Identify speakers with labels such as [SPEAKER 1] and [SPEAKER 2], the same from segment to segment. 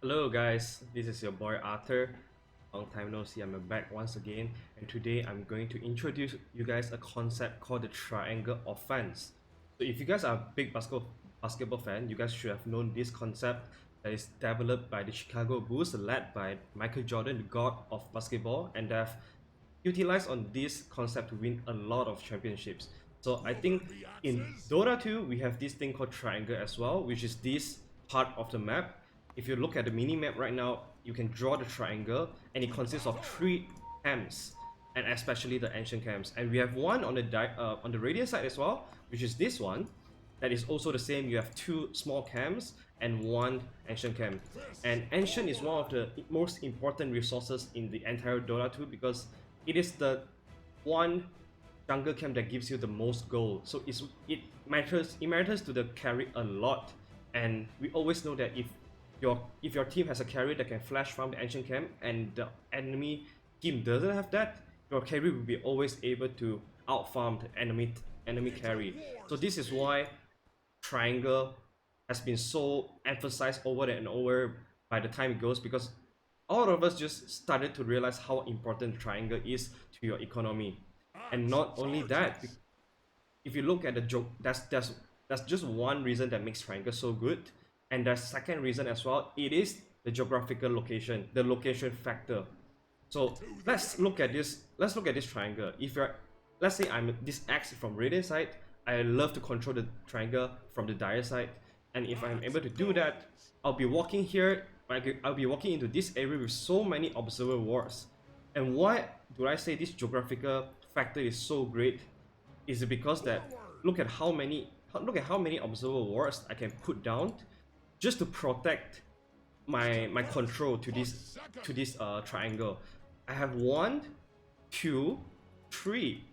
[SPEAKER 1] Hello guys, this is your boy Arthur. Long time no see, I'm back once again, and today I'm going to introduce you guys a concept called the triangle offense. So if you guys are a big basketball fan, you guys should have known this concept that is developed by the Chicago Bulls led by Michael Jordan, the god of basketball, and they have utilized on this concept to win a lot of championships. So I think in Dota 2 we have this thing called triangle as well, which is this part of the map. If you look at the mini map right now, you can draw the triangle, and it consists of three camps, and especially the ancient camps. And we have one on the radius side as well, which is this one. That is also the same. You have two small camps and one ancient camp. And ancient is one of the most important resources in the entire Dota 2 because it is the one jungle camp that gives you the most gold. So it matters to the carry a lot. And we always know that if your team has a carry that can flash from the ancient camp and the enemy team doesn't have that, your carry will be always able to outfarm the enemy carry. So this is why triangle has been so emphasized over and over by the time it goes, because all of us just started to realize how important triangle is to your economy. And not only that, if you look at the joke, that's just one reason that makes triangle so good. And the second reason as well, it is the geographical location, the location factor. So let's look at this. Let's look at this triangle. If you're, let's say I'm this X from radius side, I love to control the triangle from the dire side. And if I'm able to do that, I'll be walking here. I'll be walking into this area with so many observer wards. And why do I say this geographical factor is so great? Is it because that look at how many observer wards I can put down just to protect my control to this triangle. I have 1, 2, 3,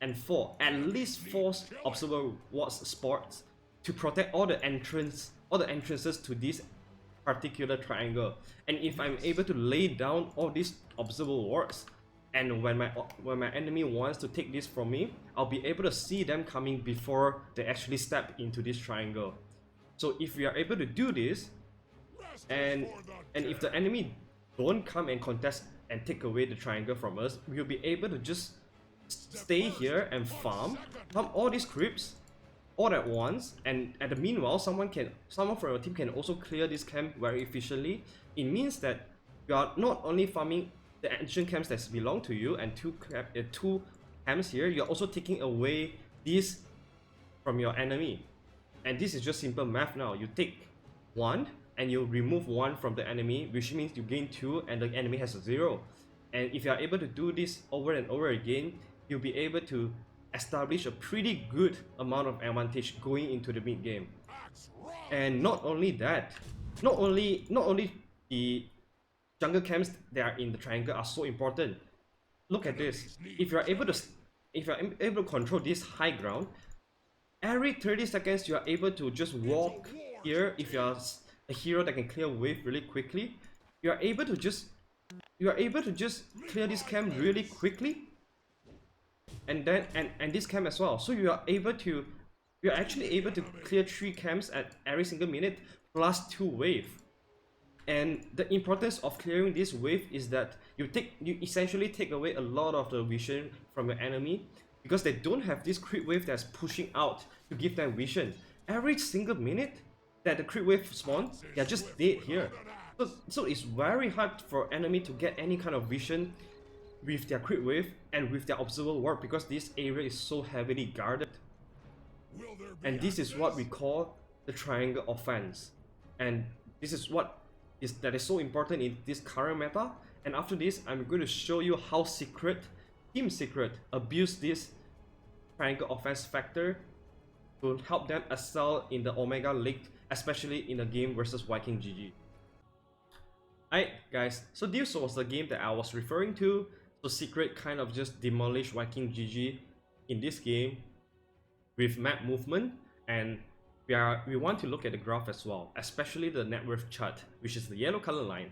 [SPEAKER 1] and 4. At least 4 observer wards spots to protect all the entrances to this particular triangle. And if I'm able to lay down all these observer wards, and when my enemy wants to take this from me, I'll be able to see them coming before they actually step into this triangle. So if we are able to do this, and if the enemy don't come and contest and take away the triangle from us, we'll be able to just stay here and farm all these creeps all at once. And at the meanwhile, someone from your team can also clear this camp very efficiently. It means that you are not only farming the ancient camps that belong to you and two camps here, you're also taking away these from your enemy. And this is just simple math now. You take 1 and you remove 1 from the enemy, which means you gain 2 and the enemy has a 0. And if you are able to do this over and over again, you'll be able to establish a pretty good amount of advantage going into the mid game. And not only that, not only the jungle camps that are in the triangle are so important. Look at this. If you're able to control this high ground, every 30 seconds you are able to just walk here. If you're a hero that can clear wave really quickly, you are able to just clear this camp really quickly, and then and this camp as well. So you're actually able to clear 3 camps at every single minute plus 2 wave. And the importance of clearing this wave is that you essentially take away a lot of the vision from your enemy, because they don't have this creep wave that's pushing out to give them vision. Every single minute that the creep wave spawns, they're just dead here. So it's very hard for enemy to get any kind of vision with their creep wave and with their observer ward, because this area is so heavily guarded. And this is what we call the triangle offense. And this is that is so important in this current meta. And after this, I'm going to show you how Team Secret abuse this triangle offense factor to help them excel in the Omega League, especially in the game versus Viking GG. Alright guys, so this was the game that I was referring to. So Secret kind of just demolished Viking GG in this game with map movement, and we want to look at the graph as well, especially the Networth chart, which is the yellow color line.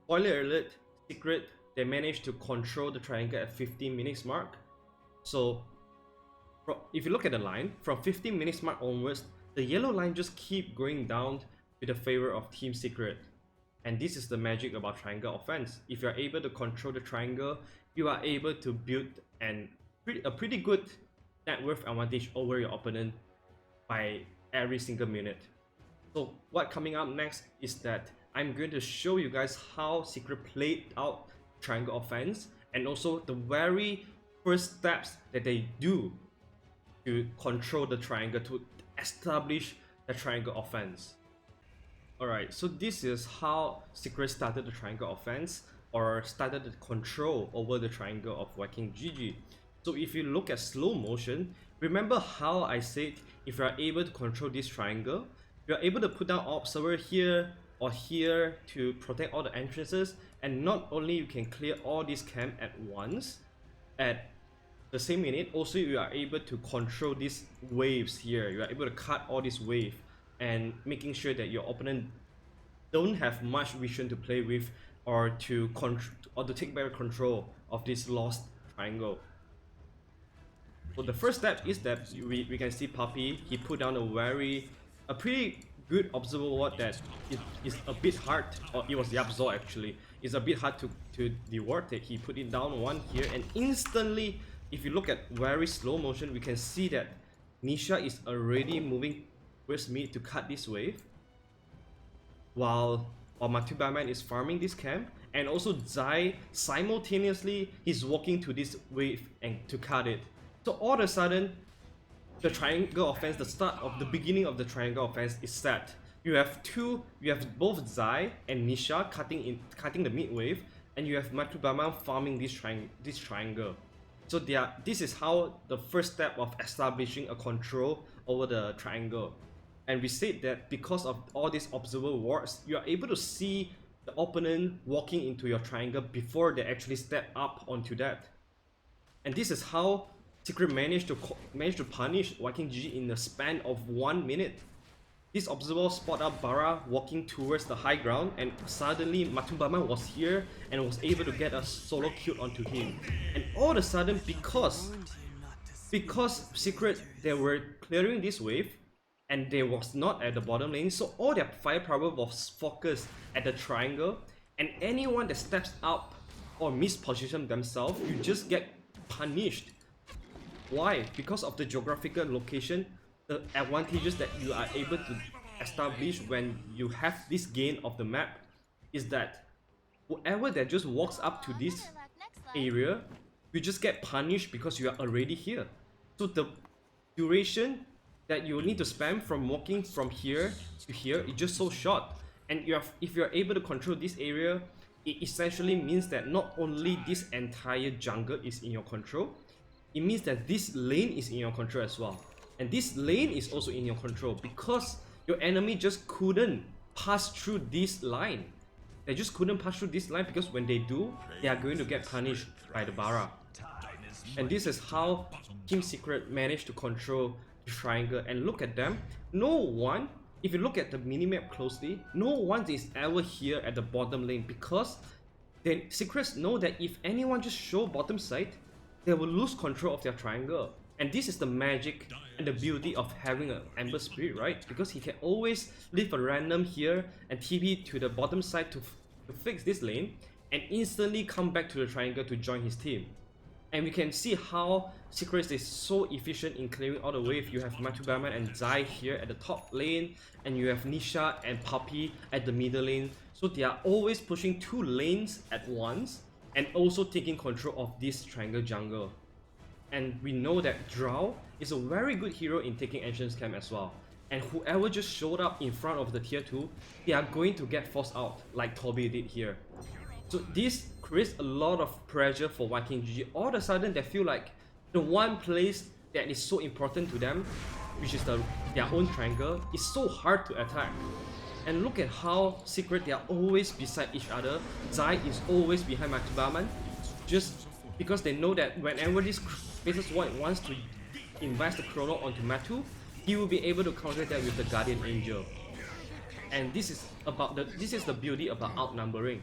[SPEAKER 1] Spoiler alert, Secret, they managed to control the triangle at 15 minutes mark. So if you look at the line, from 15 minutes mark onwards, the yellow line just keep going down to the favor of Team Secret. And this is the magic about triangle offense. If you are able to control the triangle, you are able to build a pretty good net worth advantage over your opponent by every single minute. So what coming up next is that I'm going to show you guys how Secret played out triangle offense, and also the very first steps that they do to control the triangle, to establish the triangle offense. Alright, so this is how Secret started the triangle offense, or started the control over the triangle of Viking GG. So if you look at slow motion, remember how I said if you are able to control this triangle, you are able to put down observer here or here to protect all the entrances, and not only you can clear all these camp at once, at the same minute, also you are able to control these waves here. You are able to cut all these waves and making sure that your opponent don't have much vision to play with, or to take better control of this lost triangle. So the first step is that we can see Puppy, he put down a pretty good observer ward that is a bit hard, or it was the Absol actually, it's a bit hard to deward it. He put it down one here, and instantly, if you look at very slow motion, we can see that Nisha is already moving towards mid to cut this wave, while Matubaman is farming this camp, and also Zai simultaneously is walking to this wave and to cut it. So all of a sudden, the triangle offense, the beginning of the triangle offense is set. You have both Zai and Nisha cutting the mid wave, and you have Matubaman farming this triangle. So this is how the first step of establishing a control over the triangle. And we said that because of all these observer wards, you are able to see the opponent walking into your triangle before they actually step up onto that. And this is how Secret managed to punish Viking GG in the span of 1 minute. This observer spot up Bara walking towards the high ground, and suddenly Matubaman was here and was able to get a solo kill onto him. And all of a sudden, because Secret, they were clearing this wave and they was not at the bottom lane, so all their firepower was focused at the triangle, and anyone that steps up or misposition themselves, you just get punished. Why? Because of the geographical location, the advantages that you are able to establish when you have this gain of the map is that whoever that just walks up to this area, you just get punished because you are already here. So the duration that you need to spam from walking from here to here is just so short. And if you are able to control this area, it essentially means that not only this entire jungle is in your control, it means that this lane is in your control as well. And this lane is also in your control because your enemy just couldn't pass through this line. They just couldn't pass through this line because when they do, they are going to get punished by the Bara. And this is how Team Secret managed to control the triangle. And look at them. No one, if you look at the minimap closely, no one is ever here at the bottom lane because the Secrets know that if anyone just show bottom side, they will lose control of their triangle. And this is the magic and the beauty of having an Ember Spirit, right? Because he can always leave a random here and TP to the bottom side to fix this lane, and instantly come back to the triangle to join his team. And we can see how Secret is so efficient in clearing all the wave. You have Matubaman and Zai here at the top lane, and you have Nisha and Puppy at the middle lane. So they are always pushing 2 lanes at once, and also taking control of this triangle jungle. And we know that Drow is a very good hero in taking entrance camp as well. And whoever just showed up in front of the tier 2, they are going to get forced out, like Toby did here. So this creates a lot of pressure for Viking GG. All of a sudden, they feel like the one place that is so important to them, which is their own triangle, is so hard to attack. And look at how Secret, they are always beside each other. Zai is always behind Matubaman, just because they know that whenever this Faceless Void wants to invest the Chrono onto Matu, he will be able to counter that with the Guardian Angel. And this is the beauty about outnumbering.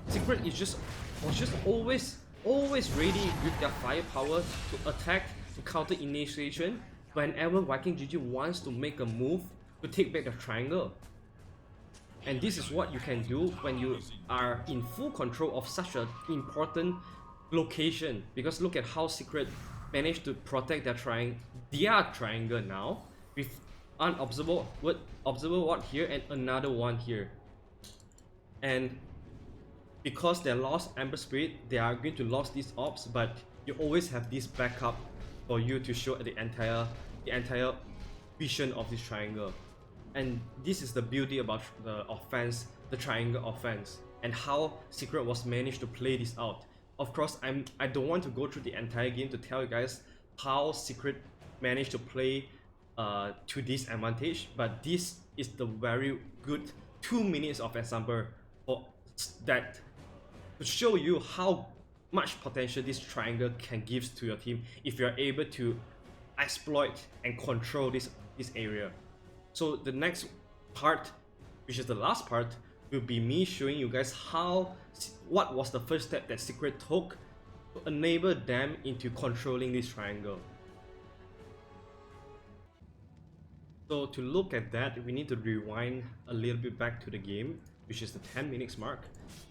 [SPEAKER 1] Secret was just always ready with their firepower to attack, to counter initiation whenever Viking GG wants to make a move to take back the triangle. And this is what you can do when you are in full control of such an important location. Because look at how Secret managed to protect their triangle now with an observable ward here and another one here. And because they lost Amber Spirit, they are going to lose these orbs, but you always have this backup for you to show the entire vision of this triangle. And this is the beauty about the offense, the triangle offense, and how Secret was managed to play this out. Of course, I don't want to go through the entire game to tell you guys how Secret managed to play to this advantage, but this is the very good 2 minutes of example for that to show you how much potential this triangle can give to your team if you are able to exploit and control this area. So the next part, which is the last part, will be me showing you guys what was the first step that Secret took to enable them into controlling this triangle. So to look at that, we need to rewind a little bit back to the game, which is the 10 minutes mark.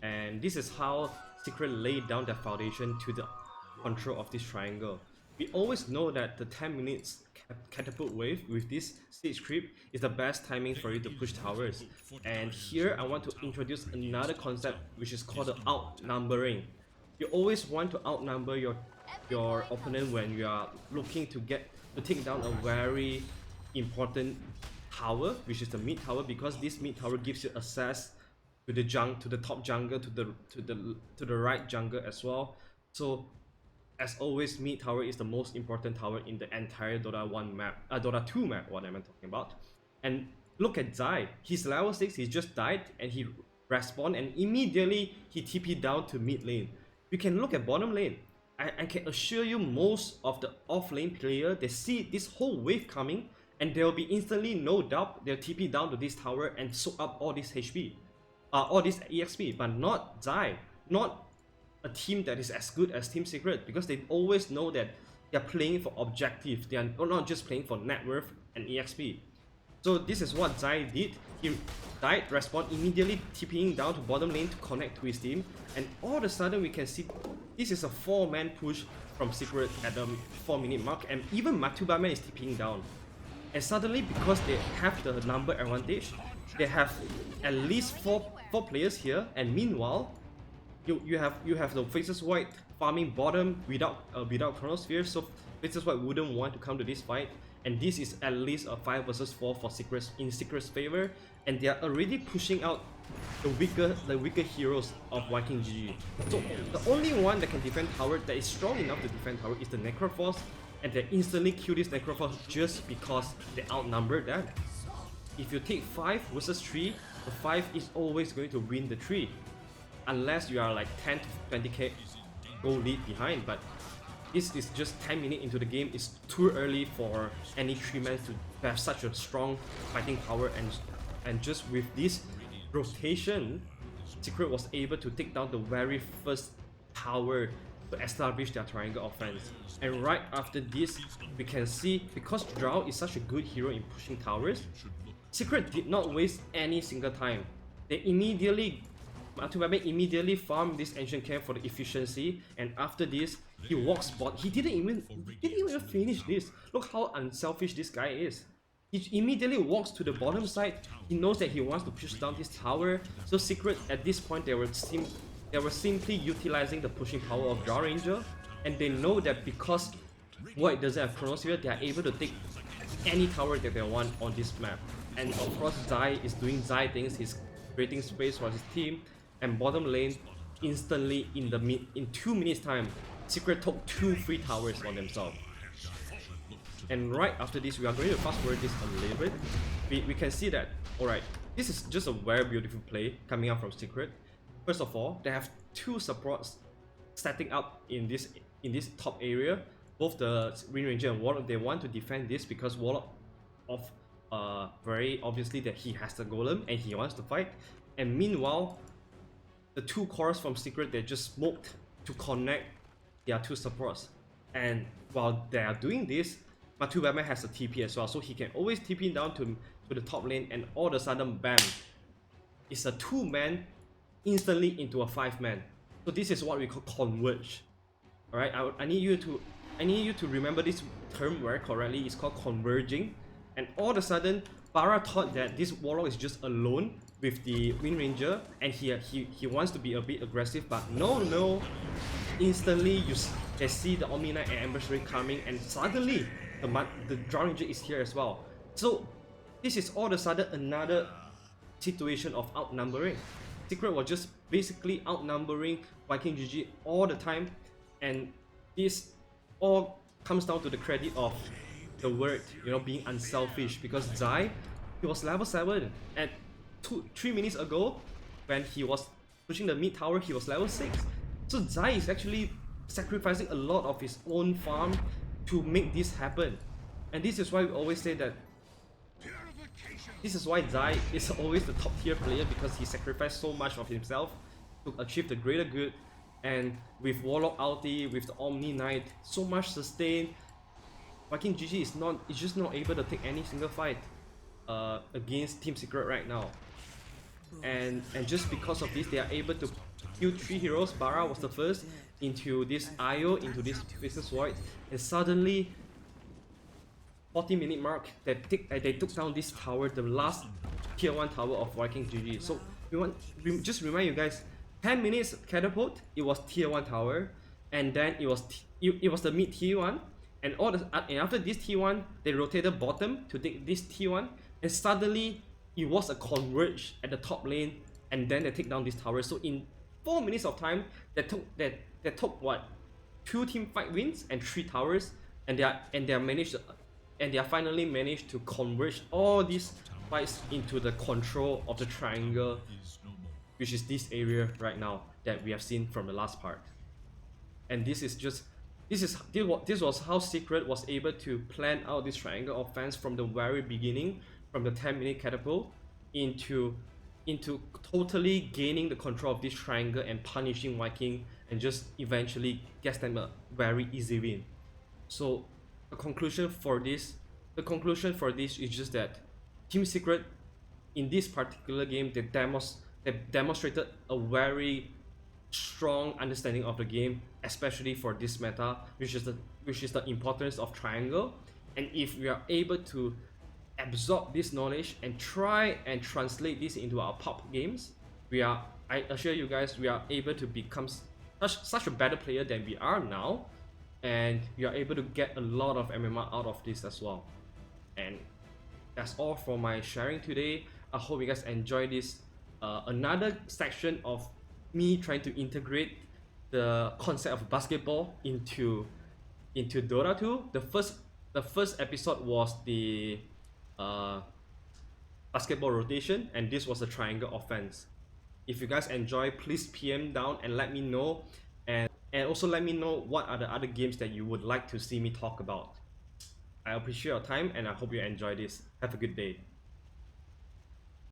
[SPEAKER 1] And this is how Secret laid down the foundation to the control of this triangle. We always know that the 10 minutes catapult wave with this stage creep is the best timing for you to push towers. And here I want to introduce another concept which is called the outnumbering. You always want to outnumber your opponent when you are looking to take down a very important tower, which is the mid tower, because this mid tower gives you access to the top jungle, to the right jungle as well. So as always, mid tower is the most important tower in the entire Dota 1 map, Dota 2 map, what am I talking about. And look at Zai, he's level 6, he just died and he respawned and immediately he TP'd down to mid lane. You can look at bottom lane. I can assure you most of the off lane player, they see this whole wave coming and there will be instantly, no doubt, they'll TP down to this tower and soak up all this HP, all this EXP, but not Zai, not a team that is as good as Team Secret, because they always know that they're playing for objective, they are not just playing for net worth and EXP. So this is what Zai did. He died, respawned, immediately TPing down to bottom lane to connect to his team, and all of a sudden we can see this is a 4-man push from Secret at the 4-minute mark, and even Matubame is TPing down. And suddenly, because they have the number advantage, they have at least four players here, and meanwhile you have the Faces White farming bottom without Chronosphere, so Faces White wouldn't want to come to this fight, and this is at least a 5 versus 4 for Secret's favor, and they are already pushing out the weaker heroes of Viking GG. So the only one that can defend tower, that is strong enough to defend tower, is the Necroforce, and they instantly kill this Necroforce just because they outnumber that. If you take 5 versus 3, the 5 is always going to win the 3. Unless you are like 10 to 20k goal lead behind, but this is just 10 minutes into the game. It's too early for any 3-man to have such a strong fighting power, and just with this rotation, Secret was able to take down the very first tower to establish their triangle offense. And right after this, we can see, because Drow is such a good hero in pushing towers, Secret did not waste any single time. Matubame immediately farmed this ancient camp for the efficiency, and after this, he walks bot. He didn't even finish this. Look how unselfish this guy is. He immediately walks to the bottom side. He knows that he wants to push down this tower. So Secret at this point, they were simply utilizing the pushing power of Drow Ranger, and they know that because Void doesn't have Chronosphere, they are able to take any tower that they want on this map. And of course, Zai is doing Zai things. He's creating space for his team. And bottom lane, instantly in 2 minutes time, Secret took 2 free towers for themselves. And right after this, we are going to fast forward this a little bit. We can see that, alright, this is just a very beautiful play coming out from Secret. First of all, they have 2 supports setting up in this top area. Both the Wind Ranger and Warlock, they want to defend this because Warlock very obviously that he has the golem and he wants to fight. And meanwhile, the 2 cores from Secret, they just smoked to connect their 2 supports. And while they are doing this, Matubame has a TP as well, so he can always TP down to the top lane, and all of a sudden, bam, is a 2-man instantly into a 5-man. So this is what we call converge. Alright, I need you to remember this term very correctly. It's called converging. And all of a sudden, Bara thought that this Warlock is just alone with the Wind Ranger, and he wants to be a bit aggressive, but no. Instantly, they see the Omni Knight and Ambush Ray coming, and suddenly the Drown Ranger is here as well. So this is all of a sudden another situation of outnumbering. Secret was just basically outnumbering Viking GG all the time, and this all comes down to the credit of the word, being unselfish, because Zai, he was level 7 and 3 minutes ago when he was pushing the mid tower, he was level 6. So Zai is actually sacrificing a lot of his own farm to make this happen. And this is why we always say that this is why Zai is always the top tier player, because he sacrificed so much of himself to achieve the greater good. And with Warlock ulti, with the Omni Knight, so much sustain, Viking GG is just not able to take any single fight against Team Secret right now. And just because of this, they are able to kill 3 heroes. Bara was the first into this IO, into this Faceless Void, and suddenly 40-minute mark, they took down this tower, the last tier 1 tower of Viking GG. So just remind you guys, 10 minutes catapult, it was tier 1 tower, and then it was the mid tier 1, and after this tier 1, they rotated bottom to take this tier 1, and suddenly it was a converge at the top lane, and then they take down this tower. So in 4 minutes of time, they took what, 2 team fight wins and 3 towers, and they are finally managed to converge all these fights into the control of the triangle, which is this area right now that we have seen from the last part. And this was how Secret was able to plan out this triangle offense from the very beginning, from the 10-minute catapult into totally gaining the control of this triangle and punishing Viking, and just eventually gets them a very easy win. So the conclusion for this is just that Team Secret in this particular game, they demonstrated a very strong understanding of the game, especially for this meta, which is the importance of triangle. And if we are able to absorb this knowledge and try and translate this into our pop games, I assure you guys, we are able to become such a better player than we are now, and we are able to get a lot of MMR out of this as well. And that's all for my sharing today. I hope you guys enjoy this another section of me trying to integrate the concept of basketball into Dota 2. The first episode was the basketball rotation, and this was a triangle offense. If you guys enjoy, please PM down and let me know, and also let me know what are the other games that you would like to see me talk about. I appreciate your time, and I hope you enjoy this. Have a good day.